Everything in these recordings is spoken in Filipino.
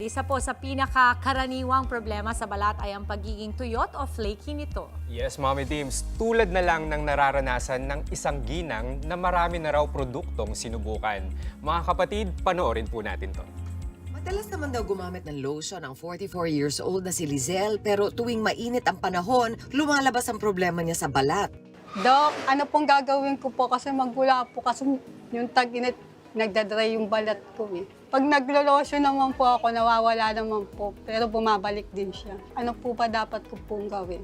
isa po sa pinakakaraniwang problema sa balat ay ang pagiging tuyot o flaky nito. Yes, Mommy Dims, tulad na lang ng nararanasan ng isang ginang na marami na raw produktong sinubukan. Mga kapatid, panoorin po natin to. Madalas naman daw gumamit ng lotion ang 44 years old na si Lizelle, pero tuwing mainit ang panahon, lumalabas ang problema niya sa balat. Dok, ano pong gagawin ko po kasi magmula po kasi yung tag-init, nagdadry yung balat ko eh. Pag naglo-lotion naman po ako, nawawala naman po, pero bumabalik din siya. Ano po ba dapat ko pong gawin?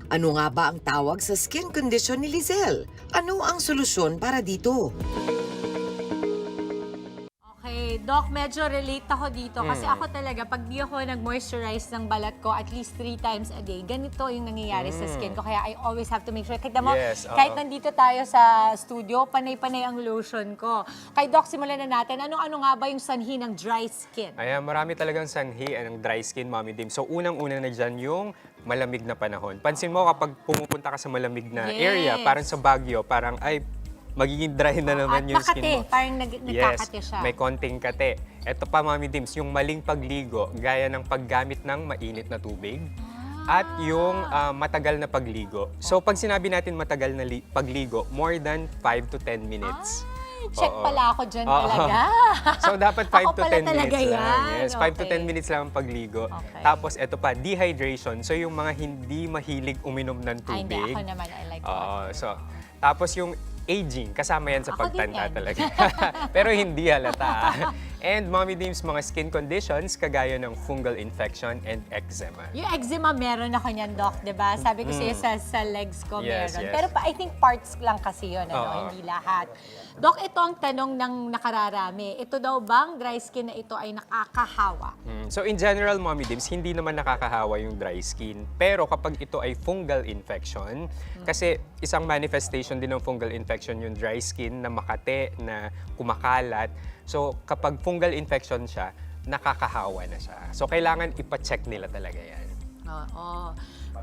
Ano nga ba ang tawag sa skin condition ni Lizelle? Ano ang solusyon para dito? Okay, Doc, medyo relate ako dito kasi ako talaga, pag di ako nag-moisturize ng balat ko at least 3 times a day, ganito yung nangyayari sa skin ko. Kaya I always have to make sure. Kita mo, Yes, kahit nandito tayo sa studio, panay-panay ang lotion ko. Kay Doc, simulan na natin. Ano-ano nga ba yung sanhi ng dry skin? Ayan, marami talagang sanhi ng dry skin, Mommy Dims. So, unang-una na dyan yung malamig na panahon. Pansin mo kapag pumupunta ka sa malamig na area, Yes. parang sa Baguio, parang ay, magiging dry na naman At yung skin makate, mo. parang nagkakate siya. May konting kate. Ito pa, Mommy Dims, yung maling pagligo, gaya ng paggamit ng mainit na tubig, at yung matagal na pagligo. So, pag sinabi natin matagal na pagligo, more than 5 to 10 minutes. Check Oo. pala ako dyan Oo. talaga. So, dapat 5 Ako to pala 10 talaga minutes lang. yan. Yes, 5 to Okay. 10 minutes lang ang pagligo. Okay. Tapos, ito pa, dehydration. So, yung mga hindi mahilig uminom ng Ay, hindi. tubig. Ako naman, I like Oo, so, tapos yung aging, kasama yan sa Ako din pagtanda yan. talaga. Pero hindi halata. And Mommy Dims, mga skin conditions kagaya ng fungal infection and eczema. Yung eczema, meron ako niyan, Doc, di ba? Sabi ko sa'yo, sa legs ko Yes, meron. yes. Pero I think parts lang kasi yun, Oo. hindi lahat. Doc, ito ang tanong ng nakararami. Ito daw bang dry skin na ito ay nakakahawa? So in general, Mommy Dims, hindi naman nakakahawa yung dry skin. Pero kapag ito ay fungal infection, kasi isang manifestation din ng fungal infection yung dry skin na makate, na kumakalat. So kapag fungal infection siya, nakakahawa na siya. So kailangan ipacheck nila talaga yan. Oo.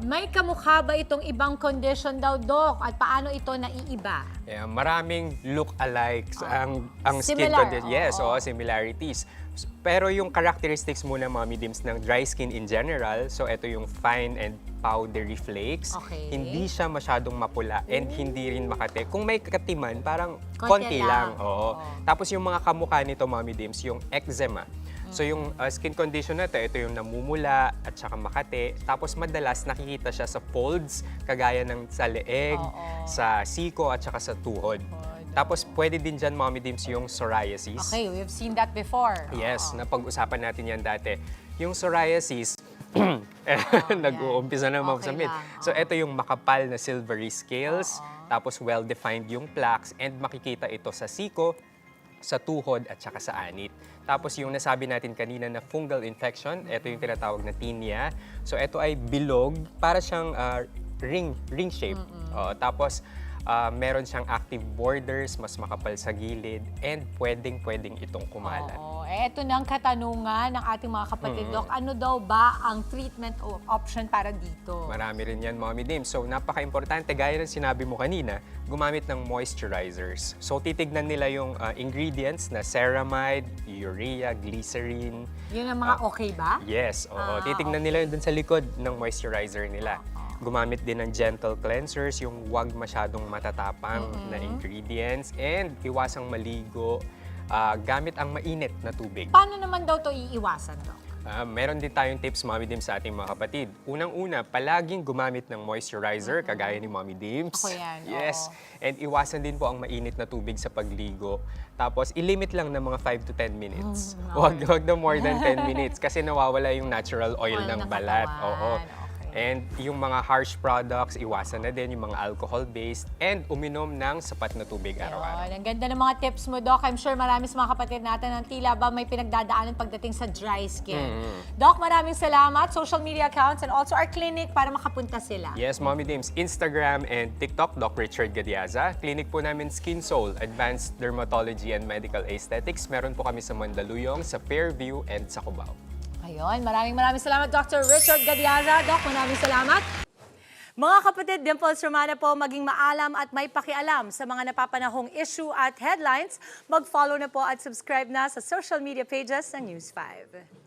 May kamukha ba itong ibang condition daw, Doc? At paano ito naiiba? Yeah, maraming look-alikes ang skin Similar, condition. Yes, oo. similarities. Pero yung characteristics muna, Mommy Dims, ng dry skin in general, so ito yung fine and powdery flakes, Okay. hindi siya masyadong mapula and hindi rin makate. Kung may katiman, parang Konti konti lang. lang. Oo. Tapos yung mga kamukha nito, Mommy Dims, yung eczema. So yung skin condition na ito yung namumula at saka makate. Tapos madalas nakikita siya sa folds, kagaya ng sa leeg, sa siko at saka sa tuhod. Tapos pwede din dyan, Mommy Dims, yung psoriasis. Okay, we've seen that before. Yes, napag-usapan natin yan dati. Yung psoriasis, nag-uumpisa na Okay magsamit. lang, So ito yung makapal na silvery scales, tapos well-defined yung plaques, and makikita ito sa siko, sa tuhod at saka sa anit. Tapos yung nasabi natin kanina na fungal infection, ito yung tinatawag na tinea. So ito ay bilog, para siyang ring shape. Tapos meron siyang active borders, mas makapal sa gilid, and pwedeng itong kumalat. Oo. Ito na ang katanungan ng ating mga kapatid, Doc. Ano daw ba ang treatment option para dito? Marami rin yan, Mommy Dims. So, napaka-importante, gaya ng sinabi mo kanina, gumamit ng moisturizers. So, titignan nila yung ingredients na ceramide, urea, glycerin. Yun ang mga okay ba? Yes, oo. Titignan nila yun dun sa likod ng moisturizer nila. Gumamit din ng gentle cleansers, yung wag masyadong matatapang na ingredients, and iwasang maligo gamit ang mainit na tubig. Paano naman daw to iiwasan, Doc? Meron din tayong tips, Mommy Dims, sa ating mga kapatid. Unang-una, palaging gumamit ng moisturizer, kagaya ni Mommy Dims. Ako yan, Yes. oo. And iwasan din po ang mainit na tubig sa pagligo. Tapos, ilimit lang ng mga 5 to 10 minutes. Huwag na more than 10 minutes kasi nawawala yung natural oil ng balat. katawan. Okay. And yung mga harsh products, iwasan na din yung mga alcohol-based, and uminom ng sapat na tubig araw-araw. Yun, ang ganda ng mga tips mo, Doc. I'm sure marami sa mga kapatid natin ang tila ba may pinagdadaanan pagdating sa dry skin. Doc, maraming salamat. Social media accounts and also our clinic para makapunta sila. Yes, Mommy Dims, Instagram and TikTok, Doc Richard Gadiaza. Clinic po namin Skin Soul, Advanced Dermatology and Medical Aesthetics. Meron po kami sa Mandaluyong, sa Fairview, and sa Cubao. Ayun, maraming salamat, Dr. Richard Gadiaza. Doc, maraming salamat. Mga kapatid, Dimples Romana po, maging maalam at may pakialam sa mga napapanahong issue at headlines. Mag-follow na po at subscribe na sa social media pages ng News 5.